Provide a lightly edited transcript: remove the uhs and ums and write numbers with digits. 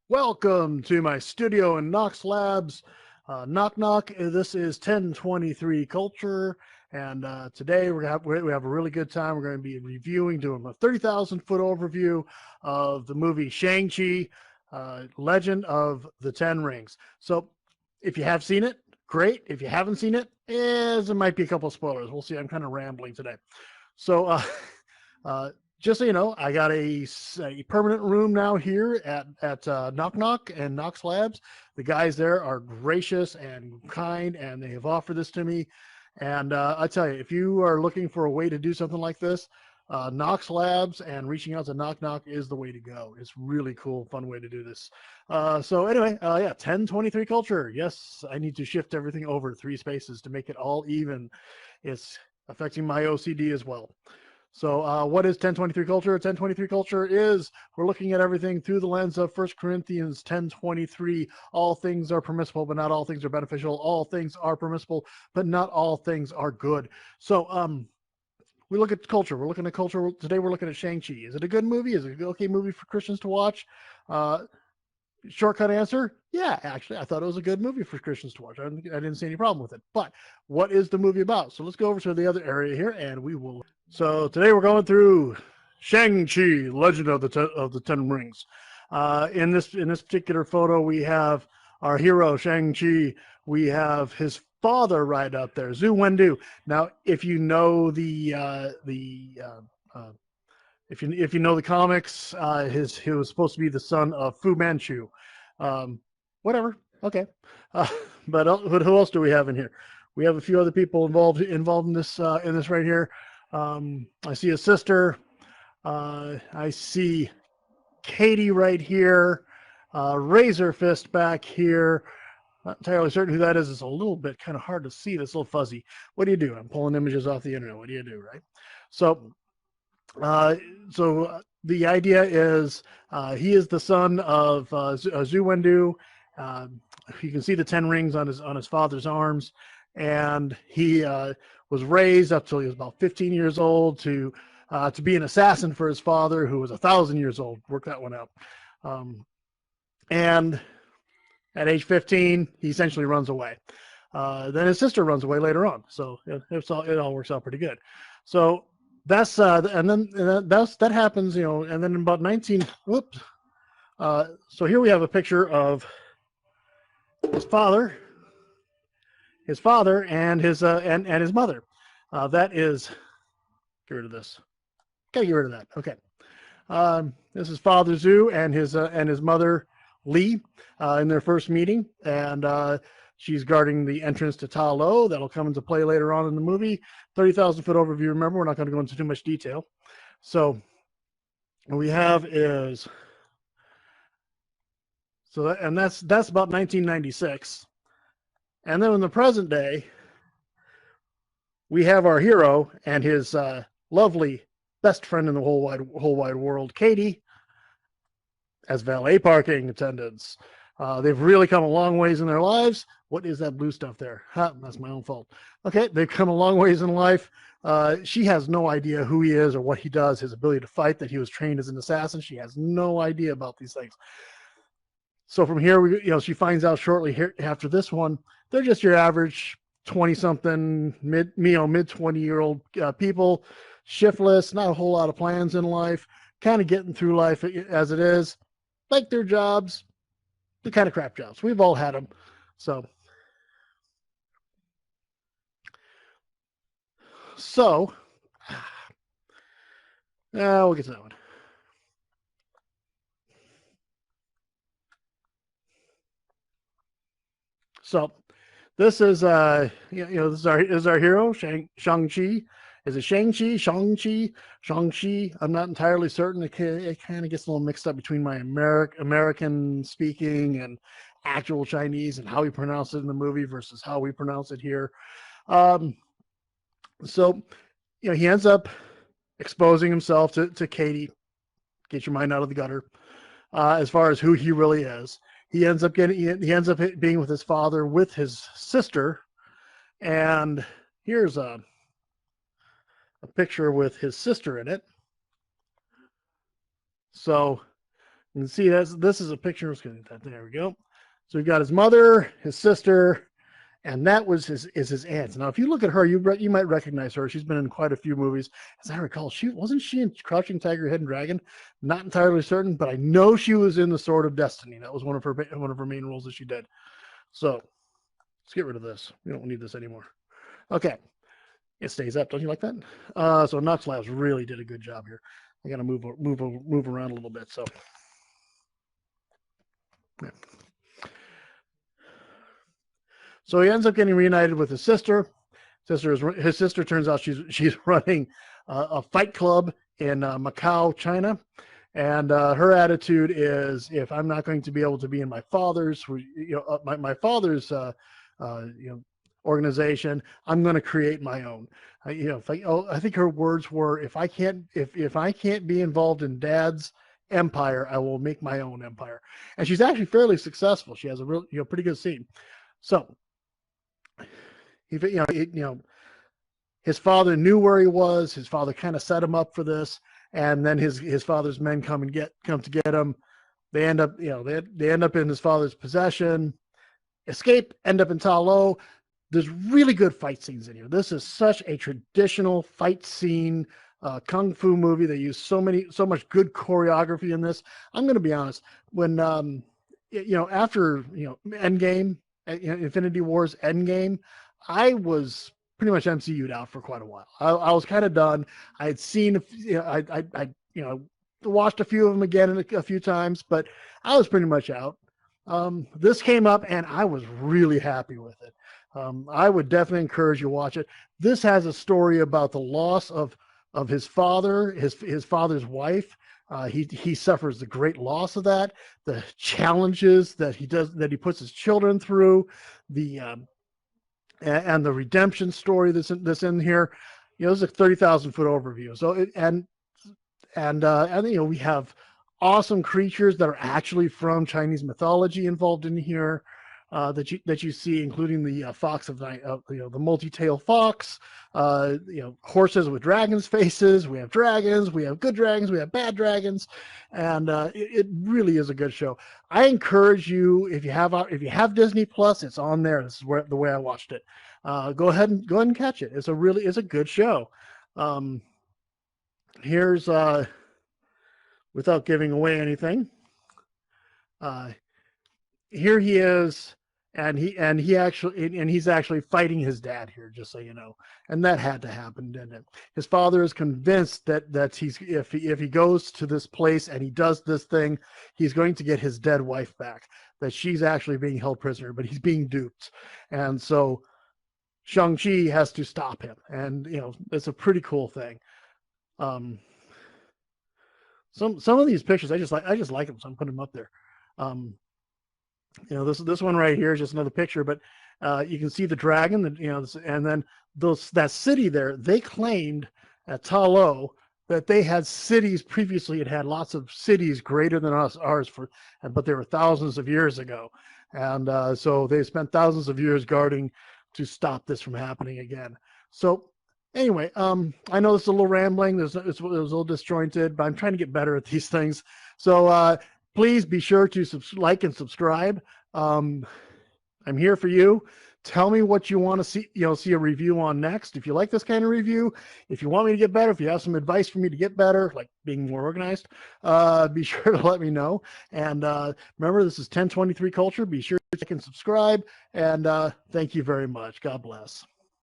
Welcome to my studio in Knox Labs. Knock knock. This is 1023 Culture, and today we have a really good time. We're going to be reviewing, doing a 30,000 foot overview of the movie Shang-Chi, Legend of the Ten Rings. So, if you have seen it, great. If you haven't seen it, there might be a couple of spoilers. We'll see. I'm kind of rambling today. So, uh, just so you know, I got a permanent room now here at Knock Knock and Knox Labs. The guys there are gracious and kind, and they have offered this to me. And I tell you, if you are looking for a way to do something like this, Knox Labs and reaching out to Knock Knock is the way to go. It's really cool, fun way to do this. So anyway, yeah, 1023 Culture. Yes, I need to shift everything over 3 spaces to make it all even. It's affecting my OCD as well. So what is 1023 Culture? 1023 Culture is we're looking at everything through the lens of 1 Corinthians 10:23. All things are permissible, but not all things are beneficial. All things are permissible, but not all things are good. So we look at culture. We're looking at culture. Today we're looking at Shang-Chi. Is it a good movie? Is it an okay movie for Christians to watch? Shortcut answer, yeah, actually, I thought it was a good movie for Christians to watch. I didn't see any problem with it. But what is the movie about? So let's go over to the other area here, and we will. So today we're going through Shang-Chi, Legend of the Ten Rings. In this particular photo, we have our hero Shang-Chi. We have his father right up there, Zhu Wendu. Now, if you know if you know the comics, he was supposed to be the son of Fu Manchu. Um, Whatever. Okay. Uh, but who else do we have in here? We have a few other people involved in this right here. I see a sister. I see Katie right here. Razor Fist back here. Not entirely certain who that is. It's a little bit kind of hard to see. It's a little fuzzy. What do you do? I'm pulling images off the internet. What do you do, right? So uh, the idea is he is the son of Zhu Wendu. Uh, you can see the 10 rings on his father's arms, and he was raised up till he was about 15 years old to be an assassin for his father, who was 1,000 years old. Work that one out. Um, and at age 15, he essentially runs away. Then his sister runs away later on, so it all works out pretty good. So that's that happens, and then in about 19. Whoops. So here we have a picture of his father, and his mother. That is, get rid of this. Gotta get rid of that. Okay. This is Father Zhu and his mother Lee in their first meeting, and she's guarding the entrance to Ta Lo. That'll come into play later on in the movie. 30,000 foot overview. Remember, we're not going to go into too much detail. So what we have is that's about 1996, and then in the present day, we have our hero and his lovely best friend in the whole wide world, Katie, as valet parking attendants. They've really come a long ways in their lives. What is that blue stuff there? That's my own fault. Okay, they've come a long ways in life. She has no idea who he is or what he does, his ability to fight, that he was trained as an assassin. She has no idea about these things. So from here, she finds out shortly after this one, they're just your average 20-something, mid 20-year-old people, shiftless, not a whole lot of plans in life, kind of getting through life as it is, like their jobs, the kind of crap jobs. We've all had them. So we'll get to that one. So this is this is our hero, Shang-Chi. Is it Shang-Chi, Shang-Chi, Shang-Chi? I'm not entirely certain. It kind of gets a little mixed up between my American speaking and actual Chinese, and how we pronounce it in the movie versus how we pronounce it here. Um, so he ends up exposing himself to Katie. Get your mind out of the gutter. As far as who he really is, he ends up being with his father, with his sister, and here's a picture with his sister in it. So You can see this is a picture. There we go. So we've got his mother, his sister, and that was his aunt. Now, if you look at her, you might recognize her. She's been in quite a few movies. As I recall, wasn't she in Crouching Tiger, Hidden Dragon? Not entirely certain, but I know she was in The Sword of Destiny. That was one of her main roles that she did. So let's get rid of this. We don't need this anymore. Okay, it stays up. Don't you like that? So Knox Labs really did a good job here. I got to move around a little bit. So. Yeah. So he ends up getting reunited with his sister. His sister turns out she's running a fight club in Macau, China, and her attitude is, if I'm not going to be able to be in my father's, my father's, organization, I'm going to create my own. I think her words were, if I can't be involved in Dad's empire, I will make my own empire. And she's actually fairly successful. She has a real, pretty good scene. So. His father knew where he was. His father kind of set him up for this, and then his father's men come to get him. They end up, they end up in his father's possession. Escape, end up in Ta Lo. There's really good fight scenes in here. This is such a traditional fight scene kung fu movie. They use so much good choreography in this. I'm going to be honest. When after Endgame, Infinity War's Endgame, I was pretty much MCU'd out for quite a while. I was kind of done. I had seen, I watched a few of them again a few times, but I was pretty much out. This came up and I was really happy with it. I would definitely encourage you to watch it. This has a story about the loss of his father, his father's wife. He suffers the great loss of that, the challenges that he puts his children through, and the redemption story that's in here. This is a 30,000-foot overview. So we have awesome creatures that are actually from Chinese mythology involved in here. That you see, including the fox of night, the multi-tailed fox, horses with dragons' faces. We have dragons, we have good dragons, we have bad dragons, and it really is a good show. I encourage you, if you have Disney Plus, it's on there. This is the way I watched it. Go ahead and catch it. It's a good show. Here's without giving away anything. Here he is, and he's actually fighting his dad here, just so you know. And that had to happen, didn't it? His father is convinced that if he goes to this place and he does this thing, he's going to get his dead wife back. That she's actually being held prisoner, but he's being duped. And so Shang-Chi has to stop him. And it's a pretty cool thing. Some of these pictures I just like them, so I'm putting them up there. This one right here is just another picture, but you can see the dragon, and then that city there. They claimed at Ta Lo that they had cities previously. It had lots of cities greater than ours but they were thousands of years ago, and so they spent thousands of years guarding to stop this from happening again. So anyway, I know this is a little rambling. It was a little disjointed, but I'm trying to get better at these things. So. Please be sure to like and subscribe. I'm here for you. Tell me what you want to see a review on next. If you like this kind of review, if you want me to get better, if you have some advice for me to get better, like being more organized, be sure to let me know. And remember, this is 1023 Culture. Be sure to like and subscribe. And thank you very much. God bless.